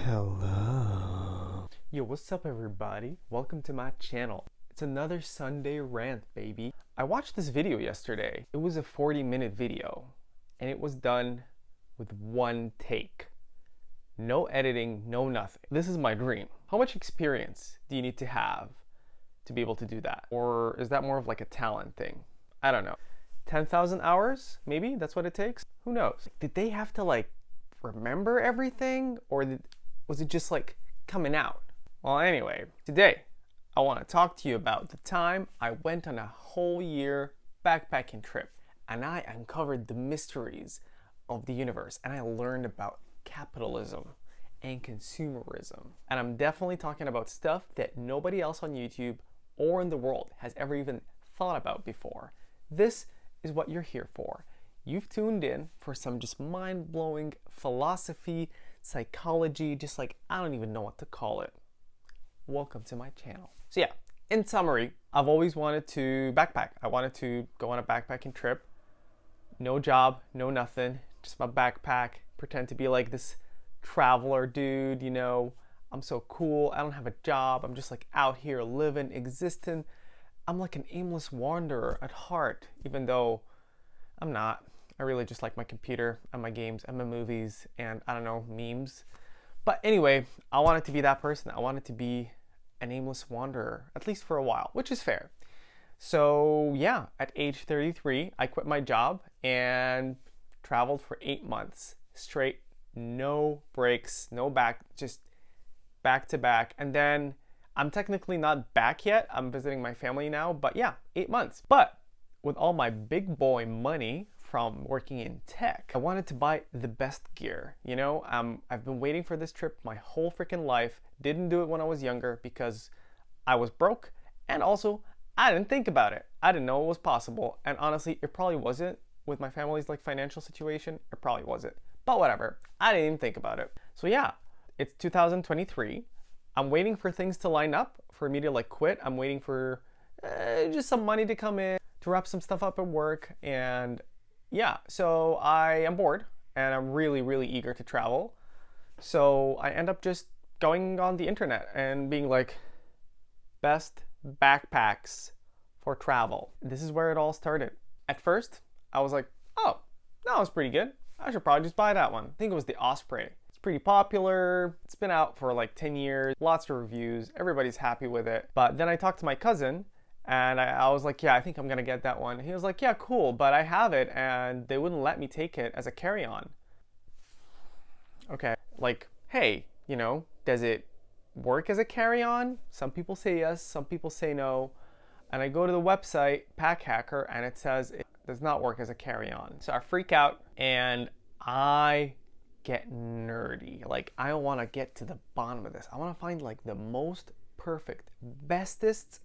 Hello. Yo, what's up everybody? Welcome to my channel. It's another Sunday rant, baby. I watched this video yesterday. It was a 40-minute video and it was done with one take. No editing, no nothing. This is my dream. How much experience do you need to have to be able to do that? Or is that more of like a talent thing? I don't know. 10,000 hours? Maybe that's what it takes? Who knows? Did they have to like remember everything, or was it just like coming out? Well, anyway, today I want to talk to you about the time I went on a whole year backpacking trip and I uncovered the mysteries of the universe and I learned about capitalism and consumerism. And I'm definitely talking about stuff that nobody else on YouTube or in the world has ever even thought about before. This is what you're here for. You've tuned in for some just mind-blowing philosophy, psychology, just like I don't even know what to call it. Welcome to my channel. So yeah, in summary, I've always wanted to backpack. I wanted to go on a backpacking trip. No job, no nothing, just my backpack, pretend to be like this traveler dude, you know. I'm so cool, I don't have a job, I'm just like out here living, existing. I'm like an aimless wanderer at heart, even though I'm not. I really just like my computer and my games and my movies and I don't know, memes. But anyway, I wanted to be that person. I wanted to be an aimless wanderer, at least for a while, which is fair. So yeah, at age 33, I quit my job and traveled for 8 months straight, no breaks, just back to back. And then I'm technically not back yet. I'm visiting my family now, but yeah, 8 months. But with all my big boy money from working in tech, I wanted to buy the best gear. You know, I've been waiting for this trip my whole freaking life. Didn't do it when I was younger because I was broke, and also I didn't think about it. I didn't know it was possible, and honestly, it probably wasn't with my family's like financial situation. It probably wasn't, but whatever. I didn't even think about it. So yeah, it's 2023. I'm waiting for things to line up for me to like quit. I'm waiting for just some money to come in to wrap some stuff up at work, and yeah, so I am bored and I'm really, really eager to travel. So I end up just going on the internet and being like, best backpacks for travel. This is where it all started. At first, I was like, oh, that was pretty good. I should probably just buy that one. I think it was the Osprey. It's pretty popular. It's been out for like 10 years, lots of reviews. Everybody's happy with it. But then I talked to my cousin and I was like, yeah, I think I'm gonna get that one. He was like, yeah, cool, but I have it and they wouldn't let me take it as a carry-on. Okay, like, hey, you know, does it work as a carry-on? Some people say yes, some people say no. And I go to the website, Pack Hacker, and it says it does not work as a carry-on. So I freak out and I get nerdy. Like, I wanna get to the bottom of this. I wanna find like the most perfect, bestest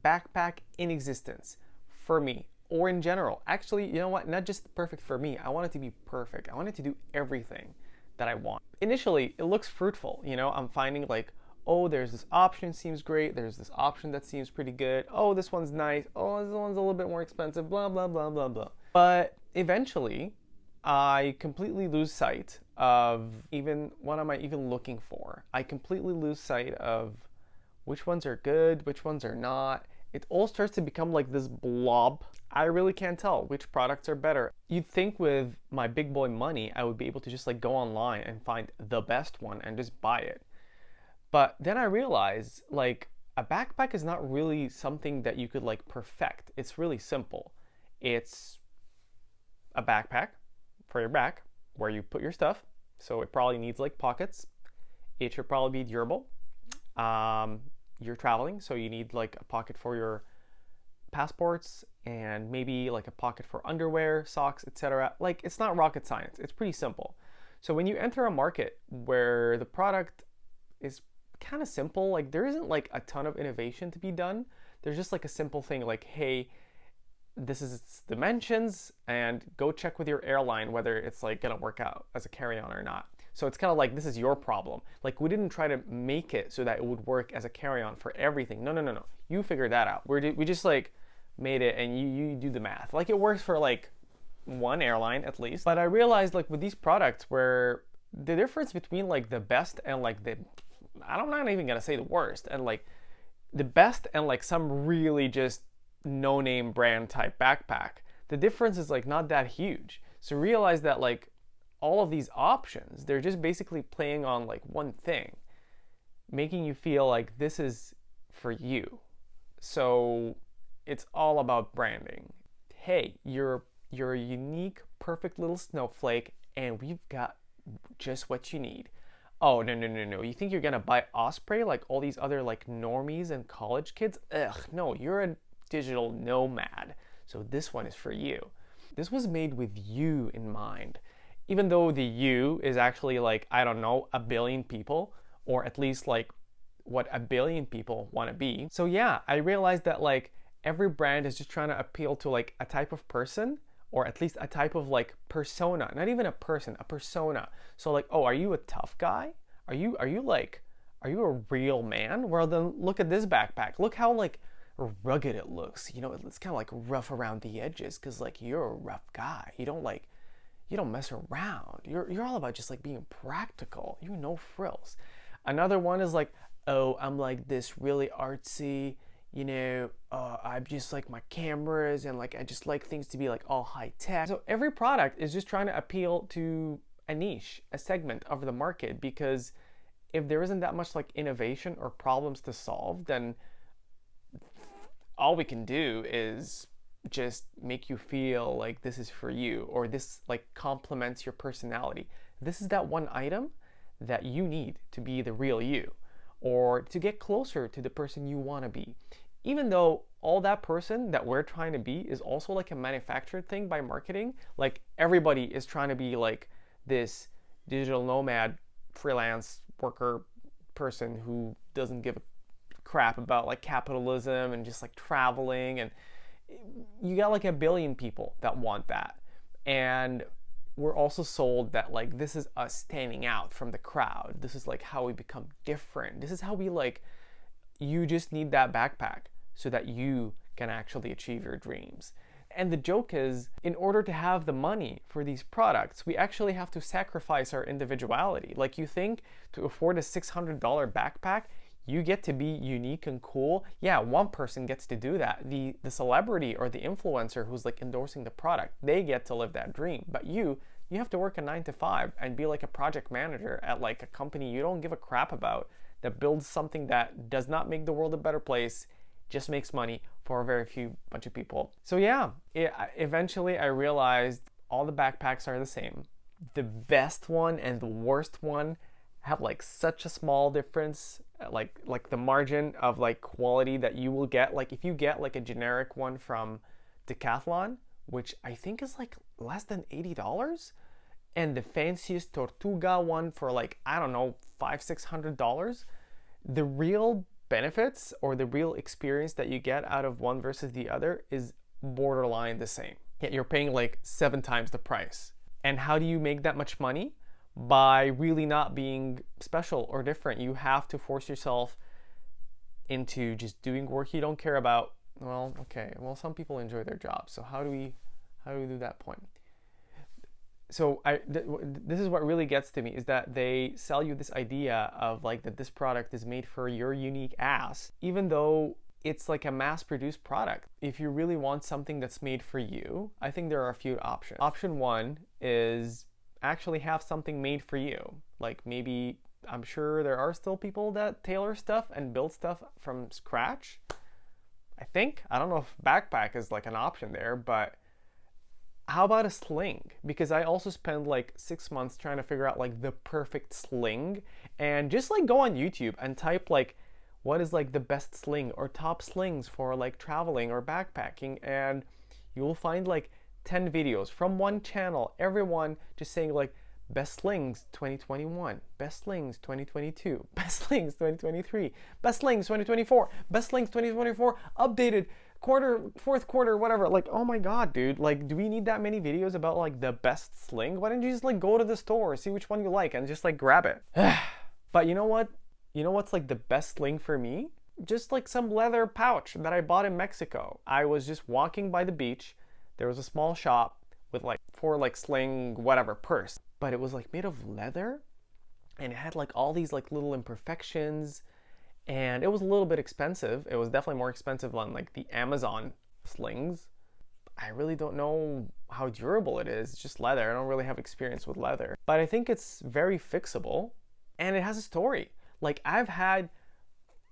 backpack in existence for me or in general. Actually, you know what? Not just perfect for me. I want it to be perfect. I want it to do everything that I want. Initially, it looks fruitful. You know, I'm finding like, oh, there's this option seems great. There's this option that seems pretty good. Oh, this one's nice. Oh, this one's a little bit more expensive. Blah, blah, blah, blah, blah. But eventually, I completely lose sight of even what am I even looking for. I completely lose sight of which ones are good, which ones are not. It all starts to become like this blob. I really can't tell which products are better. You'd think with my big boy money, I would be able to just like go online and find the best one and just buy it. But then I realized like a backpack is not really something that you could like perfect. It's really simple. It's a backpack for your back where you put your stuff. So it probably needs like pockets. It should probably be durable. You're traveling, so you need like a pocket for your passports and maybe like a pocket for underwear, socks, etc. Like, it's not rocket science. It's pretty simple. So when you enter a market where the product is kind of simple, like there isn't like a ton of innovation to be done. There's just like a simple thing like, hey, this is its dimensions and go check with your airline whether it's like gonna work out as a carry-on or not. So it's kind of like, this is your problem. Like, we didn't try to make it so that it would work as a carry-on for everything. No. You figured that out. We just like made it and you do the math. Like, it works for like one airline at least. But I realized like with these products where the difference between like the best and like I'm not even gonna say the worst, and like the best and like some really just no name brand type backpack, the difference is like not that huge. So realize that like all of these options, they're just basically playing on like one thing, making you feel like this is for you. So it's all about branding. Hey, you're a unique, perfect little snowflake, and we've got just what you need. Oh, no, no, no, no. You think you're gonna buy Osprey like all these other like normies and college kids? Ugh, no, you're a digital nomad. So this one is for you. This was made with you in mind. Even though the you is actually like, I don't know, a billion people, or at least like what a billion people want to be. So yeah, I realized that like every brand is just trying to appeal to like a type of person, or at least a type of like persona, not even a person, a persona. So like, oh, are you a tough guy? Are you a real man? Well then look at this backpack. Look how like rugged it looks. You know, it's kind of like rough around the edges because like you're a rough guy. You don't mess around. You're all about just like being practical. You no frills. Another one is like, oh, I'm like this really artsy, you know, I just like my cameras and like I just like things to be like all high tech. So every product is just trying to appeal to a niche, a segment of the market, because if there isn't that much like innovation or problems to solve, then all we can do is just make you feel like this is for you, or this like complements your personality. This is that one item that you need to be the real you, or to get closer to the person you want to be. Even though all that person that we're trying to be is also like a manufactured thing by marketing, like everybody is trying to be like this digital nomad freelance worker person who doesn't give a crap about like capitalism and just like traveling, and you got like a billion people that want that. And we're also sold that like this is us standing out from the crowd. This is like how we become different. This is how we like, you just need that backpack so that you can actually achieve your dreams. And the joke is, in order to have the money for these products, we actually have to sacrifice our individuality. Like, you think to afford a $600 backpack, you get to be unique and cool. Yeah, one person gets to do that. The celebrity or the influencer who's like endorsing the product, they get to live that dream. But you have to work a 9 to 5 and be like a project manager at like a company you don't give a crap about, that builds something that does not make the world a better place, just makes money for a very few bunch of people. So yeah, eventually I realized all the backpacks are the same. The best one and the worst one have like such a small difference, like the margin of like quality that you will get. Like if you get like a generic one from Decathlon, which I think is like less than $80, and the fanciest Tortuga one for like, I don't know, $500-600, the real benefits or the real experience that you get out of one versus the other is borderline the same. Yet you're paying like 7 times the price. And how do you make that much money? By really not being special or different. You have to force yourself into just doing work you don't care about. Well, okay, well, some people enjoy their jobs, so how do we do that point? So this is what really gets to me, is that they sell you this idea of like that this product is made for your unique ass, even though it's like a mass-produced product. If you really want something that's made for you, I think there are a few options. Option 1 is actually have something made for you. Like maybe, I'm sure there are still people that tailor stuff and build stuff from scratch. I don't know if backpack is like an option there, but how about a sling? Because I also spent like 6 months trying to figure out like the perfect sling, and just like go on YouTube and type like, what is like the best sling or top slings for like traveling or backpacking, and you'll find like 10 videos from one channel, everyone just saying like best slings 2021, best slings 2022, best slings 2023, best slings 2024, best slings 2024, updated fourth quarter, whatever. Like, oh my god, dude, like, do we need that many videos about like the best sling? Why don't you just like go to the store, see which one you like, and just like grab it? But you know what? You know what's like the best sling for me? Just like some leather pouch that I bought in Mexico. I was just walking by the beach. There was a small shop with like for like sling whatever purse. but it was like made of leather, and it had like all these like little imperfections, and it was a little bit expensive. It was definitely more expensive than like the Amazon slings. I really don't know how durable it is. It's just leather. I don't really have experience with leather, but I think it's very fixable, and it has a story. Like, I've had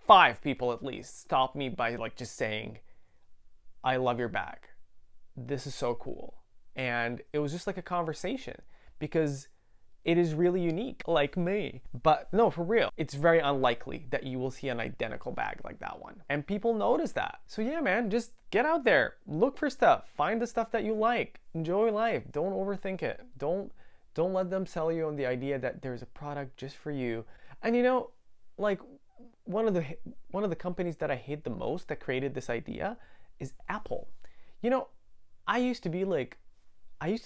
5 people at least stop me by like just saying, I love your bag. This is so cool. And it was just like a conversation because it is really unique, like me. But no, for real, it's very unlikely that you will see an identical bag like that one. And people notice that. So yeah, man, just get out there, look for stuff, find the stuff that you like, enjoy life. Don't overthink it. Don't let them sell you on the idea that there's a product just for you. And you know, like one of the companies that I hate the most that created this idea is Apple. You know, I used to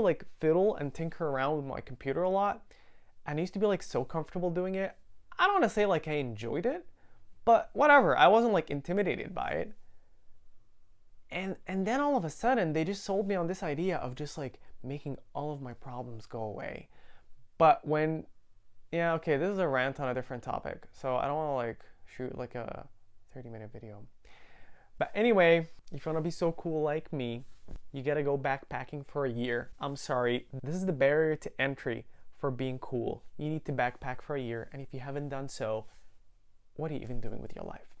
like fiddle and tinker around with my computer a lot, and I used to be like so comfortable doing it. I don't want to say like I enjoyed it, but whatever. I wasn't like intimidated by it. And then all of a sudden they just sold me on this idea of just like making all of my problems go away. But when, yeah, okay, this is a rant on a different topic, so I don't want to like shoot like a 30-minute video. But anyway, if you want to be so cool like me, you gotta go backpacking for a year. I'm sorry, this is the barrier to entry for being cool. You need to backpack for a year, and if you haven't done so, what are you even doing with your life?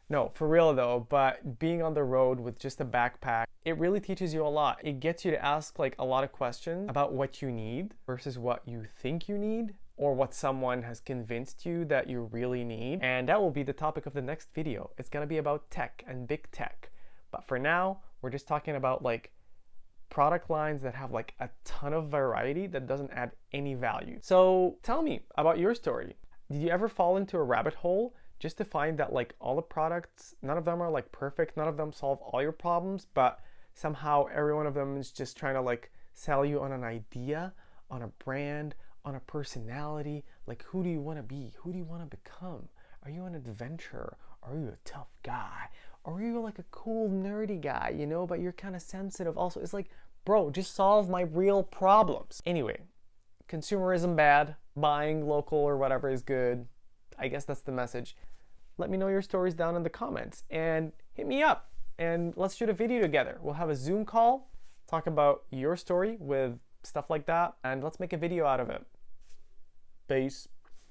No, for real though, but being on the road with just a backpack, it really teaches you a lot. It gets you to ask like a lot of questions about what you need versus what you think you need, or what someone has convinced you that you really need. And that will be the topic of the next video. It's gonna be about tech and big tech. But for now, we're just talking about like product lines that have like a ton of variety that doesn't add any value. So tell me about your story. Did you ever fall into a rabbit hole just to find that like all the products, none of them are like perfect, none of them solve all your problems, but somehow every one of them is just trying to like sell you on an idea, on a brand, on a personality? Like, who do you want to be? Who do you want to become? Are you an adventurer? Are you a tough guy? Or are you like a cool nerdy guy, you know, but you're kind of sensitive also? It's like, bro, just solve my real problems. Anyway, consumerism bad, buying local or whatever is good. I guess that's the message. Let me know your stories down in the comments and hit me up and let's shoot a video together. We'll have a Zoom call, talk about your story with stuff like that, and let's make a video out of it. Peace.